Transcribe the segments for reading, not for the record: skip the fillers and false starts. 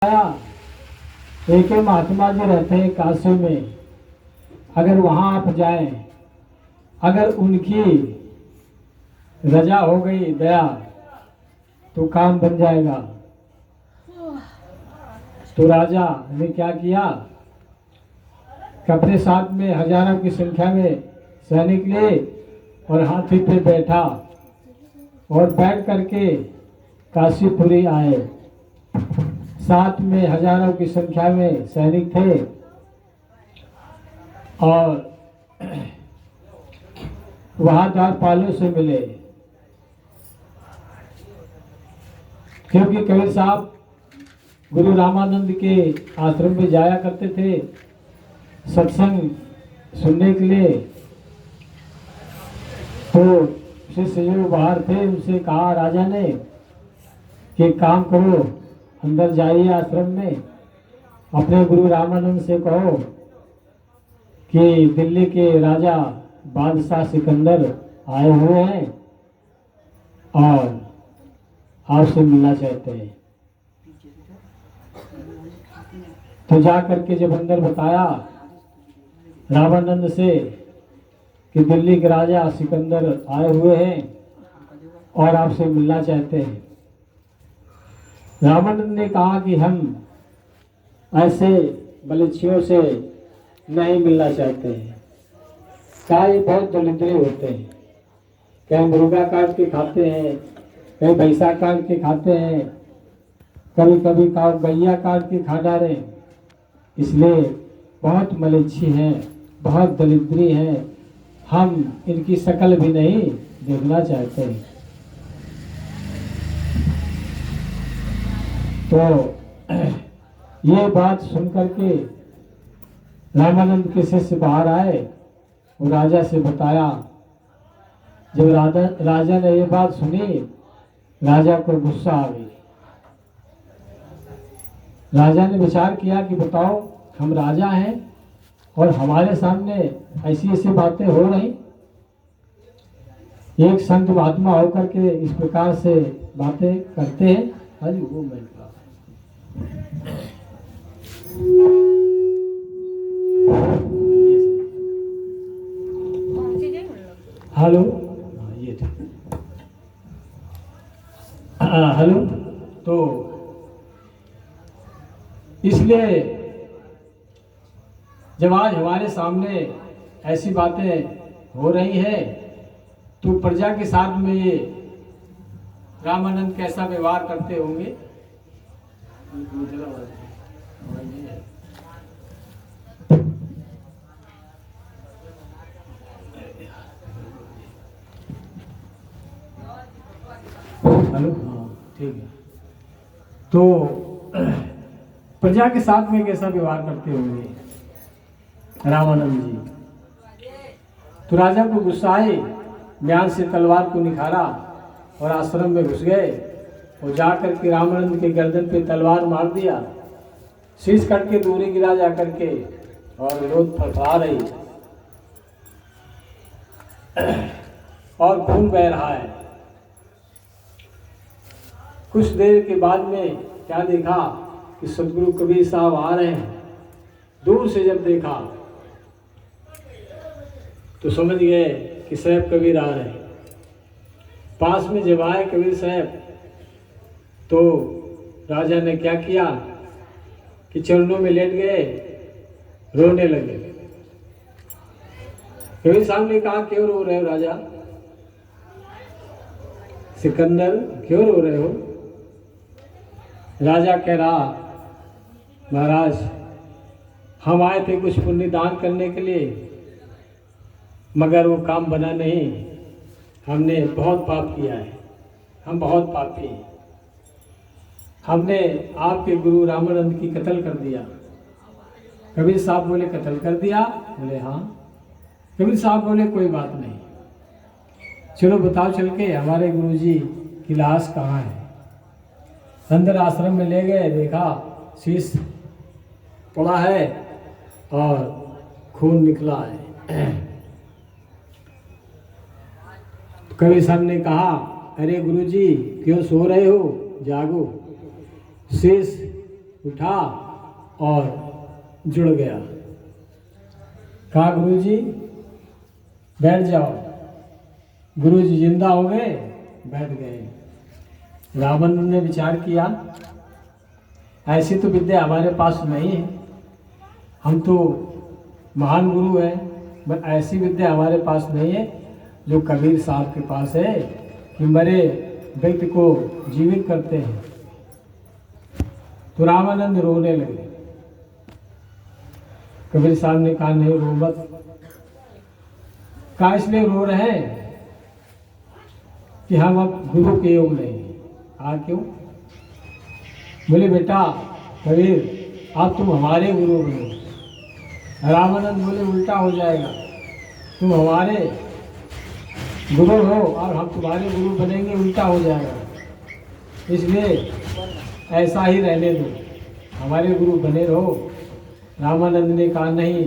एक महात्मा जी रहते हैं काशी में। अगर वहां आप जाएं, अगर उनकी रजा हो गई, दया, तो काम बन जाएगा। तो राजा ने क्या किया कि अपने साथ में हजारों की संख्या में सैनिक लिए और हाथी पे बैठा और बैठ करके काशीपुरी आए। साथ में हजारों की संख्या में सैनिक थे और वहां द्वारपालों से मिले, क्योंकि कबीर साहब गुरु रामानंद के आश्रम में जाया करते थे सत्संग सुनने के लिए। तो शिष्य जो बाहर थे उनसे कहा राजा ने कि काम करो, अंदर जाइए आश्रम में, अपने गुरु रामानंद से कहो कि दिल्ली के राजा बादशाह सिकंदर आए हुए हैं और आपसे मिलना चाहते हैं। तो जा करके जब अंदर बताया रामानंद से कि दिल्ली के राजा सिकंदर आए हुए हैं और आपसे मिलना चाहते हैं, रामानंद ने कहा कि हम ऐसे बलिच्छियों से नहीं मिलना चाहते हैं। क्या ये बहुत दरिद्र होते हैं, कहीं मुर्गा काट के खाते हैं, कहीं भैंसा काट के खाते हैं, कभी कभी गैया काट के खा डाले। इसलिए बहुत मलिच्छी हैं, बहुत दरिद्री हैं, हम इनकी शक्ल भी नहीं देखना चाहते हैं। तो ये बात सुनकर के रामानंद के शिष्य बाहर आए और राजा से बताया। जब राजा ने ये बात सुनी, राजा को गुस्सा आ गई। राजा ने विचार किया कि बताओ, हम राजा हैं और हमारे सामने ऐसी ऐसी बातें हो रही। एक संत महात्मा होकर के इस प्रकार से बातें करते हैं। अरे वो मैं हेलो, ये हेलो। तो इसलिए जब आज हमारे सामने ऐसी बातें हो रही है तो प्रजा के साथ में ये रामानंद कैसा व्यवहार करते होंगे। हेलो, हाँ ठीक है। तो प्रजा के साथ में कैसा व्यवहार करते होंगे रामानंद जी। तो राजा को गुस्सा आए, म्यान से तलवार को निखारा और आश्रम में घुस गए और जाकर के रामानंद के गर्दन पे तलवार मार दिया। शीश कट के दूरी गिरा जाकर के और विरोध फड़फड़ा रही और खून बह रहा है। कुछ देर के बाद में क्या देखा कि सदगुरु कबीर साहब आ रहे हैं। दूर से जब देखा तो समझ गए कि साहब कबीर आ रहे हैं। पास में जब आए कबीर साहब तो राजा ने क्या किया कि चरणों में लेट गए, रोने लगे। कबीर साहब ने कहा क्यों रो रहे हो राजा सिकंदर, क्यों रो रहे हो। राजा कह रहा महाराज, हम आए थे कुछ पुण्य दान करने के लिए, मगर वो काम बना नहीं। हमने बहुत पाप किया है, हम बहुत पापी हैं। हमने आपके गुरु रामानंद की कत्ल कर दिया। कबीर साहब बोले कत्ल कर दिया? बोले हाँ। कबीर साहब बोले कोई बात नहीं, चलो बताओ चल के हमारे गुरुजी की लाश कहाँ है। अंदर आश्रम में ले गए, देखा शीश पड़ा है और खून निकला है। कबीर साहब ने कहा अरे गुरुजी क्यों सो रहे हो, जागो। शेष उठा और जुड़ गया। कहा गुरुजी बैठ जाओ। गुरुजी जिंदा हो गए, बैठ गए। रामानंद ने विचार किया, ऐसी तो विद्या हमारे पास नहीं है, हम तो महान गुरु हैं, पर ऐसी विद्या हमारे पास नहीं है जो कबीर साहब के पास है कि मरे व्यक्ति को जीवित करते हैं। तो रामानंद रोने लगे। कबीर साहब ने कहा नहीं रो मत। कहा इसलिए रो रहे हैं कि हम अब गुरु के योग नहीं। कहा क्यों? बोले बेटा कबीर आप तुम हमारे गुरु बनो। रामानंद बोले उल्टा हो जाएगा, तुम हमारे गुरु हो और हम तुम्हारे गुरु बनेंगे, उल्टा हो जाएगा। इसलिए ऐसा ही रहने दो, हमारे गुरु बने रहो। रामानंद ने कहा नहीं,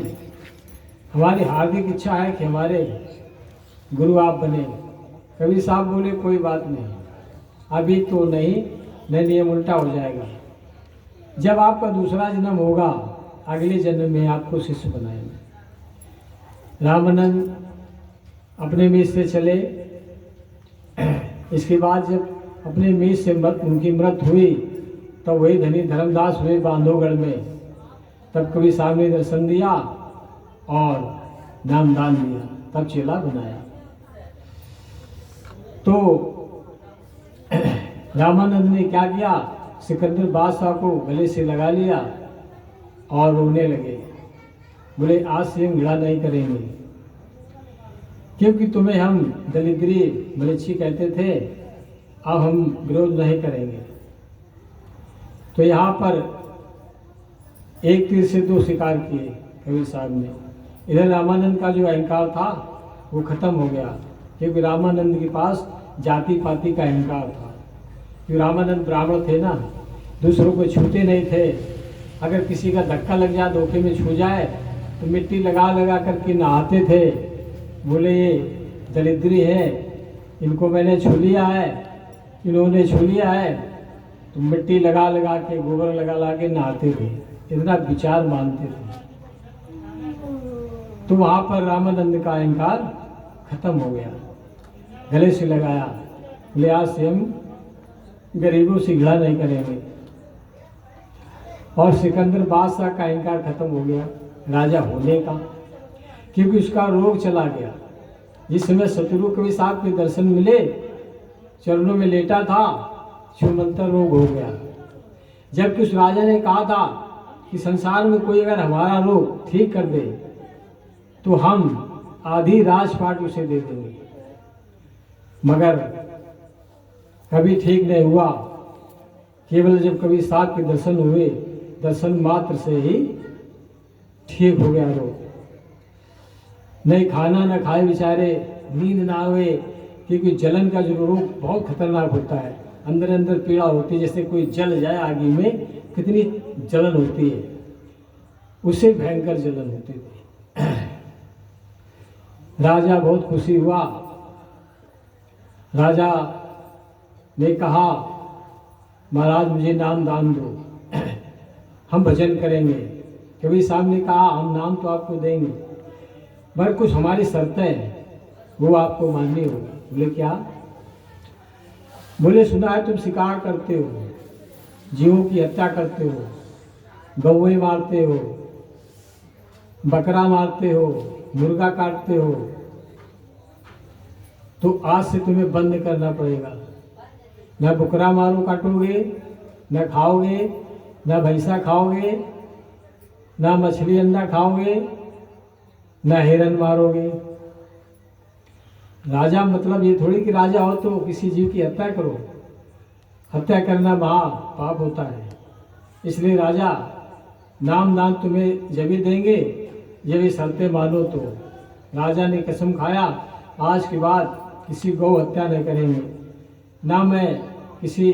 हमारी हार्दिक इच्छा है कि हमारे गुरु आप बने। कबीर साहब बोले कोई बात नहीं, अभी तो नहीं नियम उल्टा हो जाएगा। जब आपका दूसरा जन्म होगा अगले जन्म में आपको शिष्य बनाएंगे। रामानंद अपने मीत से चले। इसके बाद जब अपने मीत से उनकी मृत्यु हुई तो वही धनी धर्मदास हुए बांधवगढ़ में। तब कबीर साहब ने दर्शन दिया और नामदान दिया, तब चेला बनाया। तो रामानंद ने क्या किया, सिकंदर बादशाह को गले से लगा लिया और रोने लगे। बोले आज से हम घृणा नहीं करेंगे, क्योंकि तुम्हें हम दलिद्री मलेच्छी कहते थे, अब हम विरोध नहीं करेंगे। तो यहाँ पर एक तीर से दो शिकार किए कबीर साहब ने। इधर रामानंद का जो अहंकार था वो खत्म हो गया, क्योंकि रामानंद के पास जाति पाति का अहंकार था। क्योंकि रामानंद ब्राह्मण थे ना, दूसरों को छूते नहीं थे। अगर किसी का धक्का लग जाए, धोखे में छू जाए तो मिट्टी लगा लगा करके नहाते थे। बोले ये दरिद्री है, इनको मैंने छू लिया है, इन्होंने छू लिया है, तो मिट्टी लगा लगा के गोबर लगा लगा के नहाते थे, इतना विचार मानते थे। तो वहाँ पर रामानंद का अहंकार खत्म हो गया, गले से लगाया। बोले आज से हम गरीबों से घृणा नहीं करेंगे। और सिकंदर बादशाह का अहंकार खत्म हो गया राजा होने का, क्योंकि उसका रोग चला गया। जिस समय शत्रु कबीर साहब के दर्शन मिले, चरणों में लेटा था, छूमंतर रोग हो गया। जबकि उस राजा ने कहा था कि संसार में कोई अगर हमारा रोग ठीक कर दे तो हम आधी राजपाट उसे दे देंगे, मगर कभी ठीक नहीं हुआ। केवल जब कबीर साहब के दर्शन हुए, दर्शन मात्र से ही ठीक हो गया रोग। नहीं खाना न खाए बेचारे, नींद ना आवे, क्योंकि जलन का जो रोग बहुत खतरनाक होता है, अंदर अंदर पीड़ा होती है, जैसे कोई जल जाए आगे में कितनी जलन होती है, उससे भयंकर जलन होती थी। राजा बहुत खुशी हुआ। राजा ने कहा महाराज मुझे नाम दान दो, हम भजन करेंगे। कबीर साहब ने कहा हम नाम तो आपको देंगे, पर कुछ हमारी शर्तें हैं, वो आपको माननी होगी। बोले क्या? बोले सुना है तुम शिकार करते हो, जीवों की हत्या करते हो, गौएं मारते हो, बकरा मारते हो, मुर्गा काटते हो, तो आज से तुम्हें बंद करना पड़ेगा। न बकरा मारो काटोगे, न खाओगे, न भैंसा खाओगे, न मछली अंडा खाओगे, न हिरन मारोगे। राजा मतलब ये थोड़ी कि राजा हो तो किसी जीव की हत्या करो, हत्या करना महा पाप होता है। इसलिए राजा नाम दान तुम्हें जब भी देंगे जब ये शर्तें मानो तो। राजा ने कसम खाया आज के बाद किसी गौ हत्या नहीं करेंगे, ना मैं किसी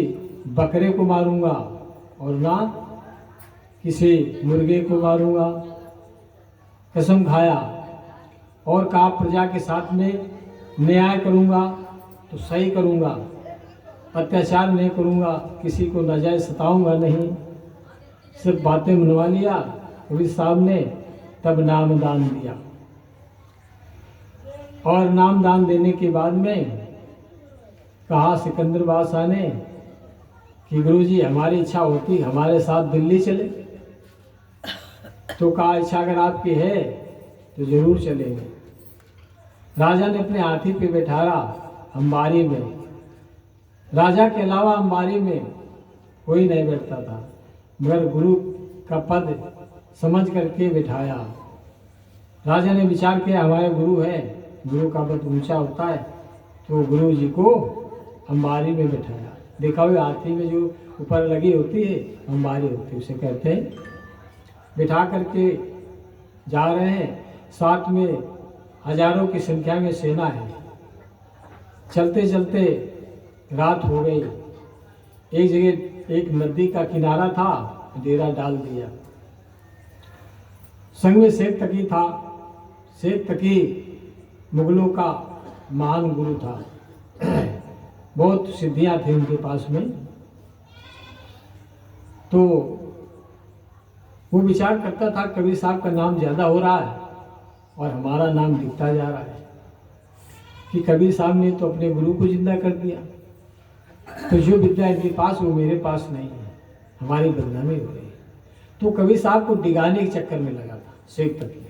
बकरे को मारूंगा और ना किसी मुर्गे को मारूंगा। कसम खाया और कहा प्रजा के साथ में न्याय करूंगा तो सही करूंगा, अत्याचार नहीं करूंगा, किसी को नाजायज सताऊंगा नहीं। सिर्फ बातें मनवा लिया। कबीर साहब ने तब नाम दान दिया, और नाम दान देने के बाद में कहा सिकंदर बादशाह ने कि गुरुजी हमारी इच्छा होती हमारे साथ दिल्ली चले। तो कहा इच्छा अगर आपकी है तो जरूर चलेंगे। राजा ने अपने हाथी पे बैठाया अंबारी में। राजा के अलावा अंबारी में कोई नहीं बैठता था, मगर गुरु का पद समझ करके बिठाया। राजा ने विचार किया हमारे गुरु है, गुरु का पद ऊंचा होता है, तो गुरु जी को अंबारी में बिठाया। देखा हुआ हाथी में जो ऊपर लगी होती है अंबारी होती है, उसे कहते हैं। बिठा करके जा रहे हैं, साथ में हजारों की संख्या में सेना है। चलते चलते रात हो गई। एक जगह एक नदी का किनारा था, डेरा डाल दिया। संग में शेख तकी था। शेख तकी मुगलों का महान गुरु था, बहुत सिद्धियां थी उनके पास में। तो वो विचार करता था कबीर साहब का नाम ज्यादा हो रहा है और हमारा नाम दिखता जा रहा है कि कबीर साहब ने तो अपने गुरु को जिंदा कर दिया, तो जो विद्या इनके पास वो मेरे पास नहीं है, हमारी बदनामी हो रही है। तो कबीर साहब को डिगाने के चक्कर में लगा था शेख तकी।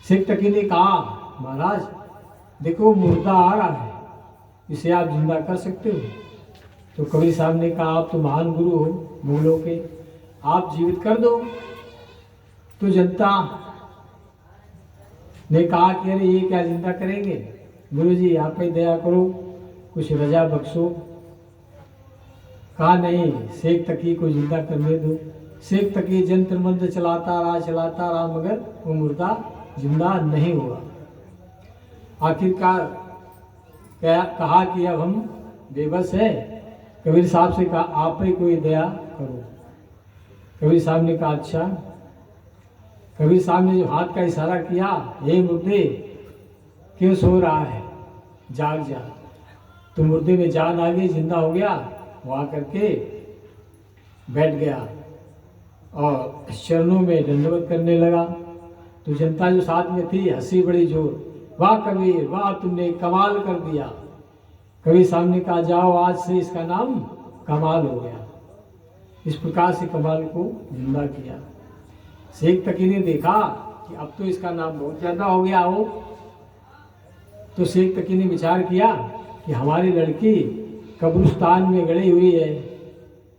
शेख तकी ने कहा महाराज देखो मुर्दा आ रहा है, इसे आप जिंदा कर सकते हो। तो कबीर साहब ने कहा आप तो महान गुरु हो मुगलों के, आप जीवित कर दो। तो जनता ने कहा कि अरे ये क्या जिंदा करेंगे, गुरुजी आप ही दया करो, कुछ रजा बख्शो। कहा नहीं, शेख तकी को जिंदा करने दो। शेख तकी जंतर मंत्र चलाता रहा, मगर वो मुर्दा जिंदा नहीं हुआ। आखिरकार कहा कि अब हम बेबस है। कबीर साहब से कहा आप ही कोई दया करो। कबीर साहब ने कहा अच्छा। कबीर साहब ने जो हाथ का इशारा किया, हे मुर्दे क्यों सो रहा है, जाग जा। तो मुर्दे में जान आ गई, जिंदा हो गया। वहाँ करके बैठ गया और चरणों में दंडवत करने लगा। तो जनता जो साथ में थी हंसी बड़ी जोर, वाह कबीर वाह तुमने कमाल कर दिया। कबीर साहब ने कहा जाओ आज से इसका नाम कमाल हो गया। इस प्रकार से कमाल को जिंदा किया। शेख तकी ने देखा कि अब तो इसका नाम बहुत ज्यादा हो गया हो, तो शेख तकी ने विचार किया कि हमारी लड़की कब्रिस्तान में गड़ी हुई है,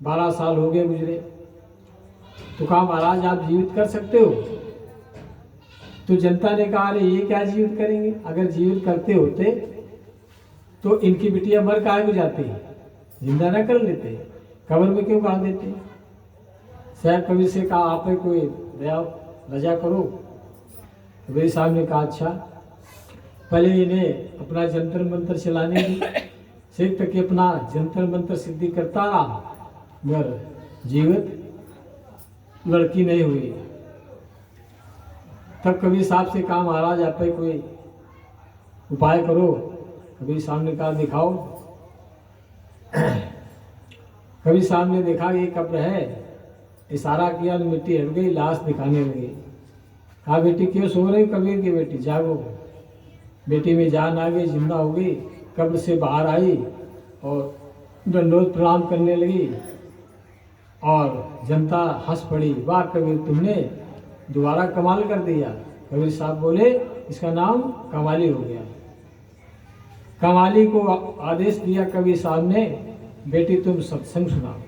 12 साल हो गए गुजरे। तो कहा महाराज आप जीवित कर सकते हो। तो जनता ने कहा अरे ये क्या जीवित करेंगे, अगर जीवित करते होते तो इनकी बिटिया मर काहे को जाती, जिंदा ना कर लेते, कब्र में क्यों गाड़ देते। साहब कबीर से कहा आप ही कोई दया रजा करो। कबीर साहब ने कहा अच्छा। पहले इन्हें अपना जंतर मंत्र चलाने की। शेख तक अपना जंतर मंत्र सिद्धि करता रहा, मगर जीवित लड़की नहीं हुई। तब कबीर साहब से कहा महाराज आप ही कोई उपाय करो। कबीर साहब ने कहा दिखाओ। कबीर साहब ने देखा ये कब्र है, इशारा किया तो मिट्टी हट गई, लाश दिखाने लगी। कहा बेटी क्यों सो रही, कबीर की बेटी जागो। बेटी में जान आ गई, जिंदा हो गई, कब्र से बाहर आई और दंडोत प्रणाम करने लगी। और जनता हंस पड़ी, वाह कबीर तुमने दोबारा कमाल कर दिया। कबीर साहब बोले इसका नाम कमाली हो गया। कमाली को आदेश दिया कबीर साहब ने, बेटी तुम सत्संग सुनाओ।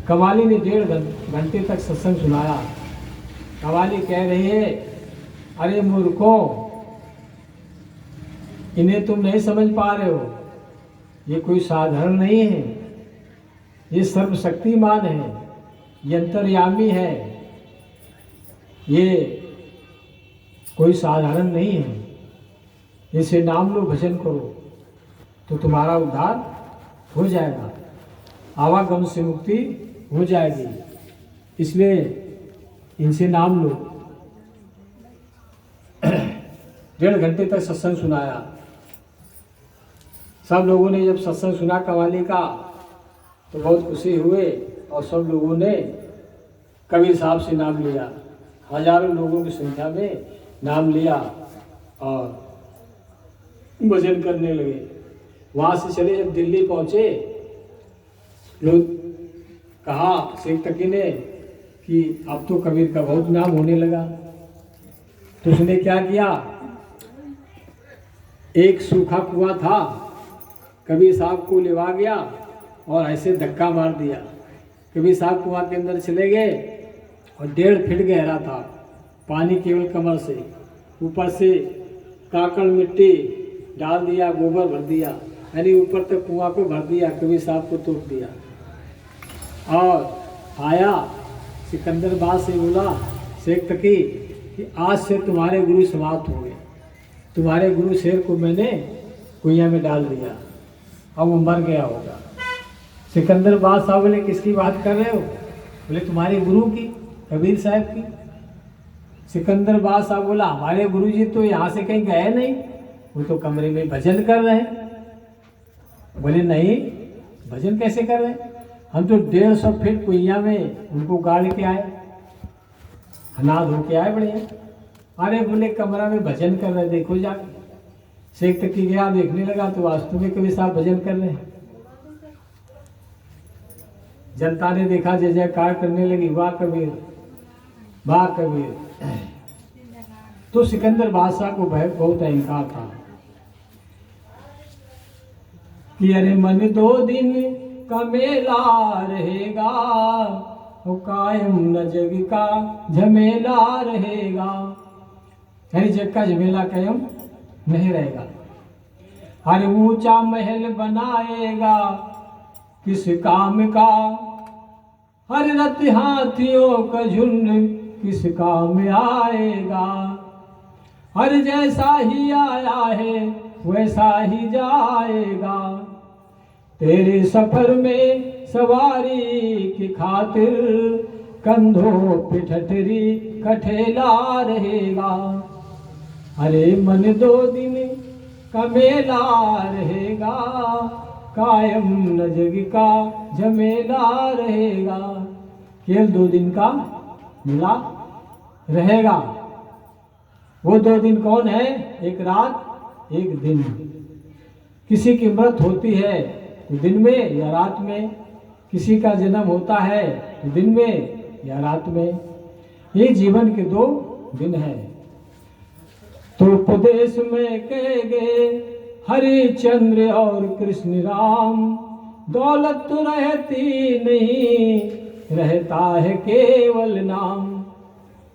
कमाली ने 1.5 घंटे तक सत्संग सुनाया। कमाली कह रही है अरे मूर्खों, इन्हें तुम नहीं समझ पा रहे हो, ये कोई साधारण नहीं है, ये सर्वशक्तिमान है, ये अंतर्यामी है, ये कोई साधारण नहीं है। इसे नाम लो, भजन करो तो तुम्हारा उद्धार हो जाएगा, आवागम से मुक्ति हो जाएगी, इसलिए इनसे नाम लो। 1.5 घंटे तक सत्संग सुनाया। सब लोगों ने जब सत्संग सुना कवाली का तो बहुत खुशी हुए और सब लोगों ने कबीर साहब से नाम लिया, हजारों लोगों की संख्या में नाम लिया और भजन करने लगे। वहाँ से चले जब दिल्ली पहुँचे, लोग कहा शेख तकी ने कि अब तो कबीर का बहुत नाम होने लगा। तो उसने क्या किया, एक सूखा कुआं था, कबीर साहब को लेवा गया और ऐसे धक्का मार दिया। कबीर साहब कुआं के अंदर चले गए और 1.5 फीट गहरा था, पानी केवल कमर से, ऊपर से काकड़ मिट्टी डाल दिया, गोबर भर दिया, यानी ऊपर तक कुआं को भर दिया, कबीर साहब को तोड़ दिया। और आया सिकंदर बाद से बोला शेख तकी कि आज से तुम्हारे गुरु समाप्त हो गए, तुम्हारे गुरु शेर को मैंने कुइया में डाल दिया, अब वो मर गया होगा। सिकंदर बाद साहब बोले किसकी बात कर रहे हो? बोले तुम्हारे गुरु की, कबीर साहब की। सिकंदर बाद साहब बोला हमारे गुरु जी तो यहाँ से कहीं गए नहीं, वो तो कमरे में भजन कर रहे हैं। बोले नहीं, भजन कैसे कर रहे हैं? हम तो 150 फीट कुइया में उनको गाड़ के आए, अनाथ होके आए बढ़िया। अरे बोले कमरा में भजन कर रहे, देखो जाके। शेख तकी गया, देखने लगा तो वास्तव में कबीर साहब भजन कर रहे हैं। जनता ने देखा, जय जयकार करने लगी, वाह कबीर, वाह कबीर। तो सिकंदर बादशाह को बहुत अहंकार था कि अरे मन 2 दिन का मेला रहेगा, वो कायम न जग का झमेला रहेगा, यानी जग का झमेला कायम नहीं रहेगा। अरे ऊंचा महल बनाएगा किस काम का, हर रथ हाथियों का झुंड किस काम आएगा। हर जैसा ही आया है वैसा ही जाएगा, तेरे सफर में सवारी की खातिर कंधों पे ठठरी कठेला रहेगा। अरे मन 2 दिन का मेला रहेगा, कायम न जग का झमेला रहेगा। केवल 2 दिन का मेला रहेगा। वो 2 दिन कौन है? एक रात एक दिन। किसी की मृत होती है तो दिन में या रात में, किसी का जन्म होता है तो दिन में या रात में। ये जीवन के 2 दिन है। तो उपदेश में कहे गए हरिश्चंद्र और कृष्ण राम, दौलत तो रहती नहीं, रहता है केवल नाम।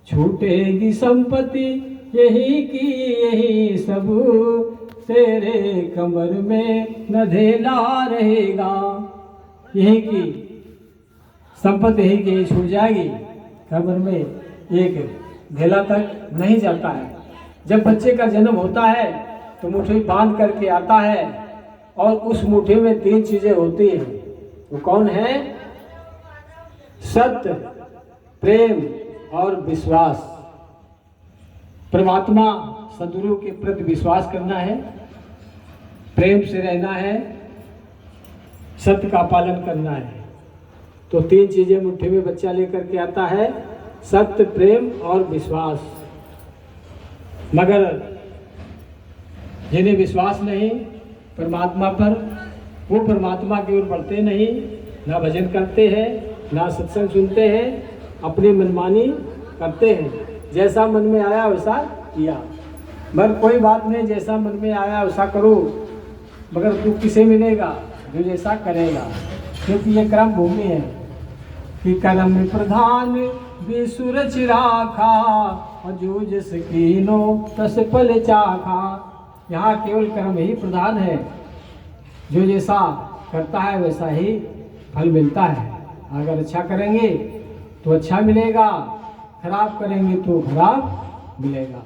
छूटेगी संपत्ति यही की यही सब, तेरे कमर में नधेला रहेगा। यही की संपत्ति यही की छूट जाएगी, कमर में एक धेला तक नहीं जाता है। जब बच्चे का जन्म होता है तो मुट्ठी बांध करके आता है और उस मुट्ठी में 3 चीजें होती हैं। वो कौन है? सत्य, प्रेम और विश्वास। परमात्मा सदगुरु के प्रति विश्वास करना है, प्रेम से रहना है, सत्य का पालन करना है। तो 3 चीजें मुट्ठी में बच्चा लेकर के आता है, सत्य, प्रेम और विश्वास। मगर जिन्हें विश्वास नहीं परमात्मा पर, वो परमात्मा की ओर बढ़ते नहीं, ना भजन करते हैं, ना सत्संग सुनते हैं, अपनी मनमानी करते हैं। जैसा मन में आया वैसा किया, मगर कोई बात नहीं, जैसा मन में आया वैसा करो, मगर दुख किसे मिलेगा? जो जैसा करेगा। क्योंकि ये कर्म भूमि है कि कर्म प्रधान विसुर चिराखा, और जो जस कीनो तस फल चाखा। यहाँ केवल कर्म ही प्रधान है, जो जैसा करता है वैसा ही फल मिलता है। अगर अच्छा करेंगे तो अच्छा मिलेगा, खराब करेंगे तो खराब मिलेगा।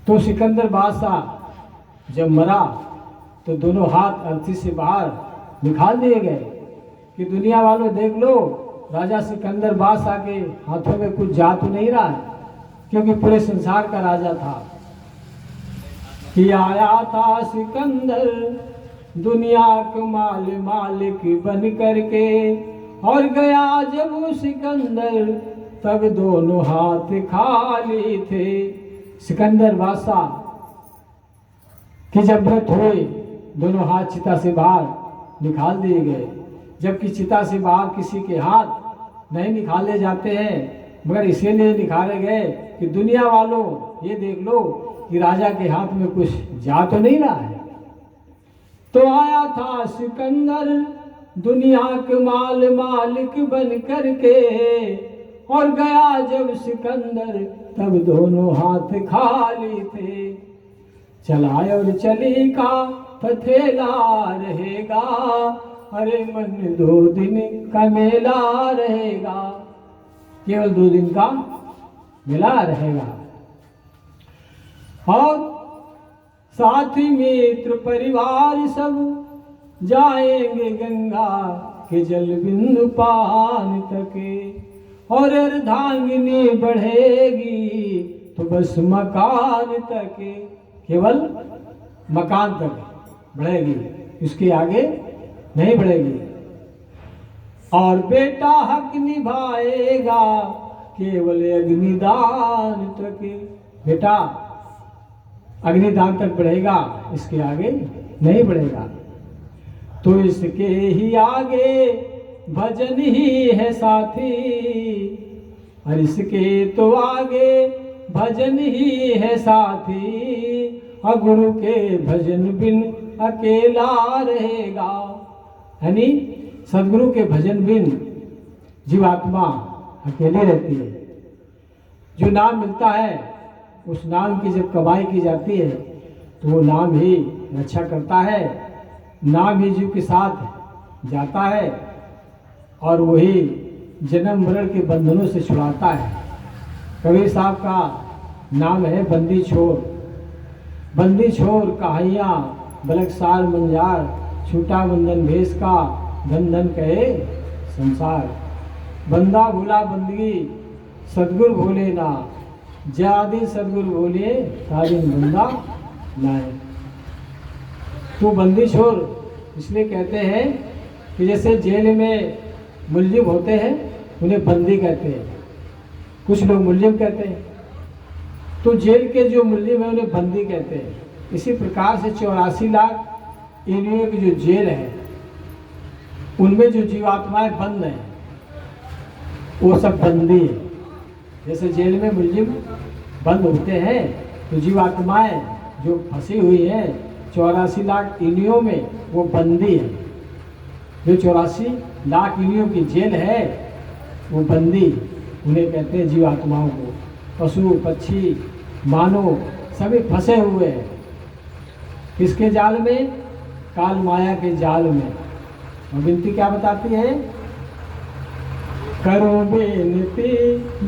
तो सिकंदर बादशाह जब मरा तो दोनों हाथ अर्थी से बाहर निकाल दिए गए कि दुनिया वालों देख लो, राजा सिकंदर बादशाह के हाथों में कुछ जा तो नहीं रहा है, क्योंकि पूरे संसार का राजा था। कि आया था सिकंदर दुनिया के मालिक बन करके, और गया जब वो सिकंदर तब दोनों हाथ खाली थे। सिकंदर बादशाह की जब व्रत हुए दोनों हाथ चिता से बाहर निकाल दिए गए। जबकि चिता से बाहर किसी के हाथ नहीं निकाले जाते हैं, मगर इसीलिए निकाले गए कि दुनिया वालों ये देख लो कि राजा के हाथ में कुछ जा तो नहीं रहा है। तो आया था सिकंदर दुनिया के मालिक बन करके, और गया जब सिकंदर तब दोनों हाथ खाली थे। चलाए और चली का पथेला रहेगा, अरे मन 2 दिन का मेला रहेगा। केवल 2 दिन का मेला रहेगा। और साथी मित्र परिवार सब जाएंगे गंगा के जल बिंदु पान तके, और अर्धांगिनी बढ़ेगी तो बस मकान तके। केवल मकान तक बढ़ेगी, इसके आगे नहीं बढ़ेगी। और बेटा हक निभाएगा केवल अग्निदान तक। बेटा अग्निदान तक बढ़ेगा, इसके आगे नहीं बढ़ेगा। तो इसके ही आगे भजन ही है साथी, और इसके तो आगे भजन ही है साथी। और गुरु के भजन बिन अकेला रहेगा। यानी सदगुरु के भजन बिन जीवात्मा अकेले रहती है। जो नाम मिलता है उस नाम की जब कमाई की जाती है तो वो नाम ही रक्षा करता है, नाम ही जीव के साथ जाता है, और वही जन्म मरण के बंधनों से छुड़ाता है। कबीर साहब का नाम है बंदी छोर। बंदी छोर कहाइयाँ बलकसार मंजार, छूटा बंधन भेष का धन धन कहे संसार। बंदा भूला बंदगी सदगुरु भोले ना, ज्यादा सदगुरु भोले तारिन बंदा लाए। तो बंदी छोर इसलिए कहते हैं कि जैसे जेल में मुलजिम होते हैं उन्हें बंदी कहते हैं, कुछ लोग मुलजिम कहते हैं। तो जेल के जो मुलजिम है उन्हें बंदी कहते हैं। इसी प्रकार से 84 लाख इंद्रियों की जो जेल है उनमें जो जीवात्माएं बंद हैं वो सब बंदी है। जैसे जेल में मुलजिम बंद होते हैं तो जीवात्माएं जो फंसी हुई हैं 84 लाख इंद्रियों में वो बंदी है। जो 84 लाख इंद्रियों की जेल है वो बंदी, उन्हें कहते हैं जीवात्माओं को। पशु पक्षी मानव सभी फंसे हुए हैं किसके जाल में? काल माया के जाल में। और विनती क्या बताती है? करो बेनती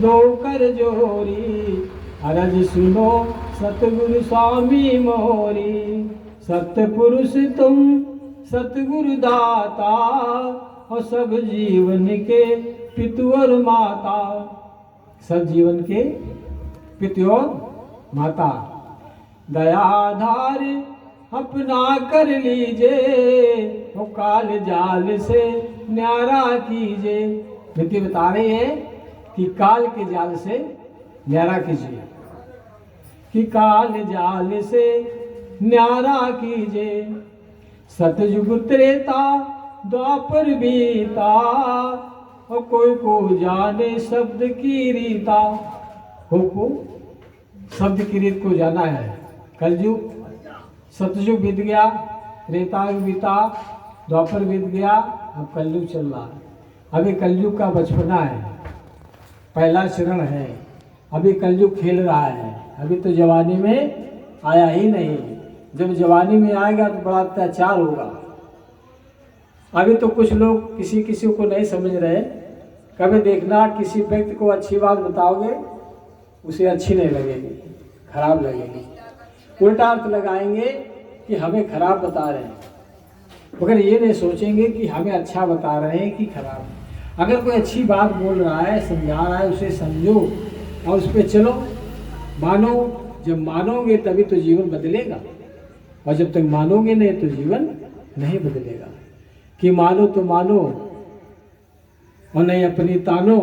दो कर जोरी, अरज सुनो सतगुरु स्वामी मोरी। सतपुरुष तुम सतगुरु दाता, और सब जीवन के पितु और माता। सब जीवन के पितु और माता। दयाधार अपना कर लीजिए, वो काल जाल से न्यारा कीजिए। विनती बता रही है कि काल के जाल से न्यारा कीजिए, कि काल जाल से न्यारा कीजिए। सतयुग त्रेता द्वापर बीता, और कोई को जाने शब्द की रीता। को शब्द की रीत को जाना है। कलयुग सतयुग बीत गया, त्रेता युग बीता, द्वापर बीत गया, अब कलयुग चल रहा है। अभी कलयुग का बचपना है, पहला चरण है। अभी कलयुग खेल रहा है, अभी तो जवानी में आया ही नहीं। जब जवानी में आएगा तो बड़ा अत्याचार होगा। अभी तो कुछ लोग किसी किसी को नहीं समझ रहे। कभी देखना किसी व्यक्ति को अच्छी बात बताओगे उसे अच्छी नहीं लगेगी, खराब लगेगी। उल्टा अर्थ लगाएंगे कि हमें खराब बता रहे हैं, मगर ये नहीं सोचेंगे कि हमें अच्छा बता रहे हैं कि खराब। अगर कोई अच्छी बात बोल रहा है, समझा रहा है, उसे समझो और उस पर चलो, मानो। जब मानोगे तभी तो जीवन बदलेगा, और जब तक मानोगे नहीं तो जीवन नहीं बदलेगा। कि मानो तो मानो, और नहीं अपनी तानो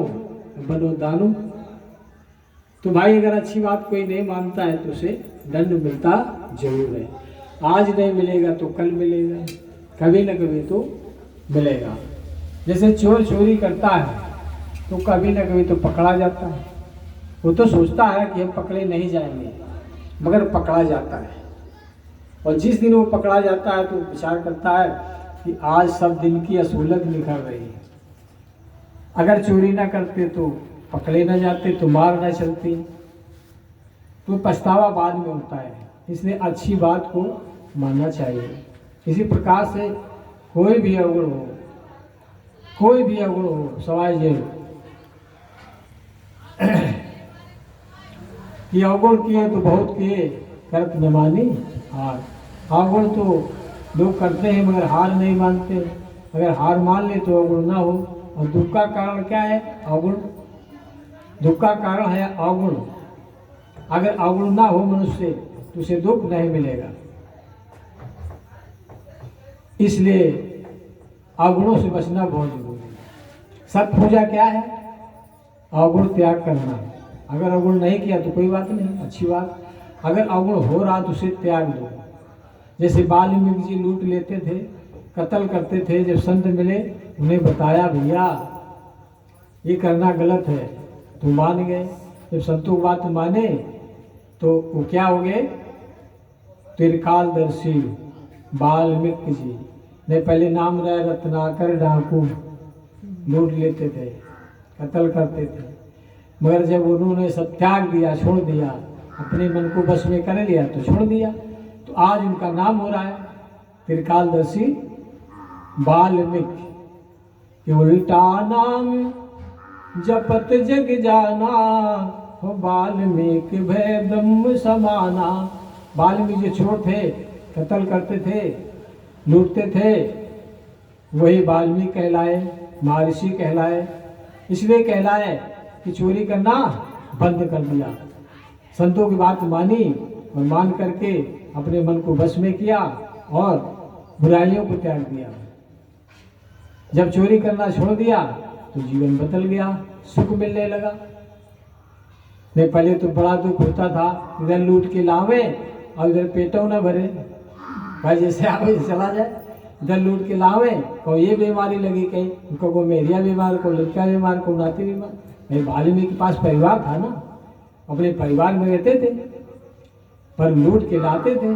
बनो दानो। तो भाई अगर अच्छी बात कोई नहीं मानता है तो उसे दंड मिलता जरूर है। आज नहीं मिलेगा तो कल मिलेगा, कभी न कभी तो मिलेगा। जैसे चोर चोरी करता है तो कभी न कभी तो पकड़ा जाता है। वो तो सोचता है कि हम पकड़े नहीं जाएंगे, मगर पकड़ा जाता है। और जिस दिन वो पकड़ा जाता है तो विचार करता है कि आज सब दिन की असूलत निकल रही है। अगर चोरी ना करते तो पकड़े ना जाते, तो मार ना चलती, तो पछतावा बाद में होता है। इसलिए अच्छी बात को मानना चाहिए। इसी प्रकार से कोई भी अवगुण हो, कोई भी अवगुण हो, सवाल ये कि अवगुण किए तो बहुत किए, करत न मानी हार। अवगुण तो लोग करते हैं मगर हार नहीं मानते। अगर हार मान ले तो अवगुण ना हो। और दुख का कारण क्या है? अवगुण। दुख का कारण है अवगुण। अगर अवगुण ना हो मनुष्य तो उसे दुख नहीं मिलेगा। इसलिए अवगुणों से बचना बहुत जरूरी है। सत पूजा क्या है? अवगुण त्याग करना। अगर अवगुण नहीं किया तो कोई बात नहीं, अच्छी बात। अगर अवगुण हो रहा तो उसे त्याग दो। जैसे वाल्मीकि जी लूट लेते थे, कत्ल करते थे। जब संत मिले उन्हें बताया भैया ये करना गलत है, तो मान गए। जब संतों की बात माने तो वो क्या हो गए? त्रिकालदर्शी वाल्मीकि जी ने पहले नाम रहे रत्नाकर डाकू, लूट लेते थे, कत्ल करते थे। मगर जब उन्होंने सब त्याग दिया, छोड़ दिया, अपने मन को बस में कर लिया तो छोड़ दिया, तो आज उनका नाम हो रहा है त्रिकालदर्शी वाल्मीकि। कि उल्टा नाम जपत जग जाना, हो वाल्मीकि भय ब्रह्म समाना। वाल्मीकि जो चोर थे, कत्ल करते थे, लूटते थे, वही वाल्मीकि कहलाए, महर्षि कहलाए। इसलिए कहलाए कि चोरी करना बंद कर दिया, संतों की बात मानी और मान करके अपने मन को बस में किया और बुराइयों को त्याग दिया। जब चोरी करना छोड़ दिया तो जीवन बदल गया, सुख मिलने लगा। नहीं पहले तो बड़ा दुख होता था, इधर लूट के लावे और इधर पेटों न भरे। भाई जैसे आवे चला जाए, इधर लूट के लावे, को ये बीमारी लगी, कहीं उनको को मेरिया बीमार, को लड़का बीमार, को नाती बीमार। मेरे वाल्मीकि के पास परिवार था ना, अपने परिवार में रहते थे, पर लूट के लाते थे।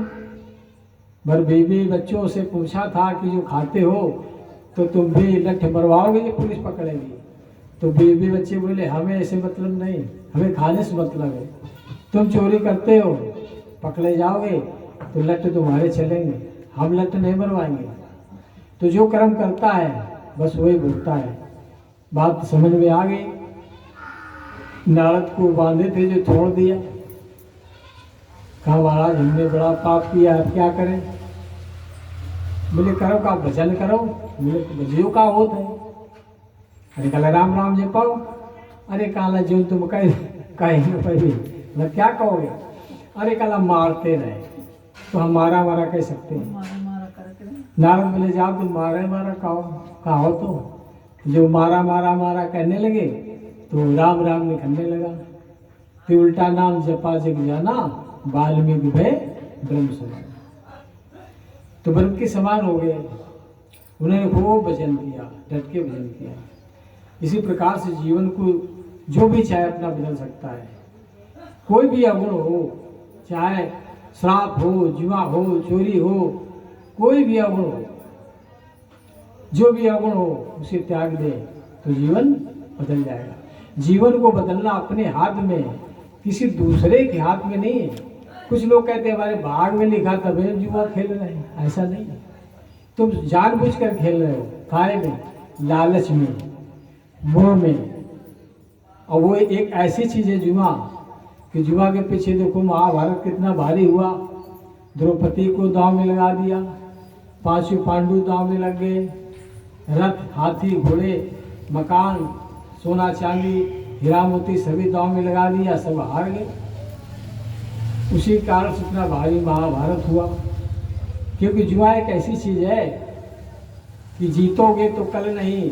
पर बीवी बच्चों से पूछा था कि जो खाते हो तो तुम भी लठ मरवाओगे, ये पुलिस पकड़ेगी। तो बीवी बच्चे बोले हमें ऐसे मतलब नहीं, हमें खाने से मतलब है। तुम चोरी करते हो, पकड़े जाओगे तो लठ तुम्हारे चलेंगे, हम लठ नहीं मरवाएंगे। तो जो कर्म करता है बस वही भुगतता है। बात समझ में आ गई। नारद को बांधे थे जो छोड़ दिया, कहा महाराज हमने बड़ा पाप किया, अब क्या करें? बोले करो का भजन करो। बोले भजियो का होता है? अरे कल राम राम जी पाओ। अरे काला जो तुम कहेंगे पहले क्या कहोगे? अरे कल हम मारते रहे तो हम मारा मारा कह सकते हैं। नारद बोले जाओ तुम मारे मारा कहो। तो जो मारा मारा मारा कहने लगे तो राम राम निकलने लगा। फिर उल्टा नाम जपा जग जाना, वाल्मीकि भय ब्रह्म समाना। तो ब्रह्म के समान हो गए। उन्होंने खूब भजन किया, डट के भजन किया। इसी प्रकार से जीवन को जो भी चाहे अपना बदल सकता है। कोई भी अवगुण हो, चाहे श्राप हो, जुआ हो, चोरी हो, कोई भी अवगुण हो, जो भी अवगुण हो उसे त्याग दे तो जीवन बदल जाएगा। जीवन को बदलना अपने हाथ में, किसी दूसरे के हाथ में नहीं है। कुछ लोग कहते हैं हमारे भाग में लिखा तब हम जुआ खेल रहे हैं, ऐसा नहीं है। तुम जानबूझकर खेल रहे हो, काय में, लालच में, मोह में। और वो एक ऐसी चीज है जुआ कि जुआ के पीछे देखो महाभारत कितना भारी हुआ। द्रौपदी को दांव में लगा दिया, पांचों पांडु दांव में लग गए, रथ, हाथी, घोड़े, मकान, सोना चांदी, हीरा मोती सभी दांव में लगा दिया, सब हार गए। उसी कारण से इतना भारी महाभारत हुआ। क्योंकि जुआ एक ऐसी चीज है कि जीतोगे तो कल नहीं,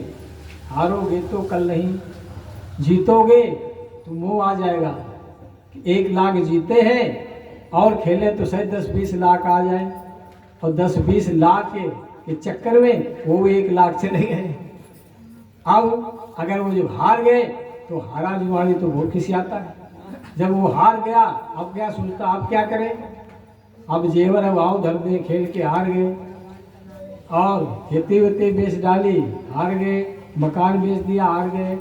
हारोगे तो कल नहीं, जीतोगे तो मोह आ जाएगा। 1 लाख जीते हैं और खेले तो शायद 10-20 लाख आ जाए, और 10-20 लाख के चक्कर में वो 1 लाख चले गए। अब अगर वो जब हार गए तो हारा जुआड़ी तो बहुत किसी आता है। जब वो हार गया अब क्या सोचता, अब क्या करें, अब जेवर है भाव धर दे, खेल के हार गए, और खेती वेती बेच डाली हार गए, मकान बेच दिया हार गए।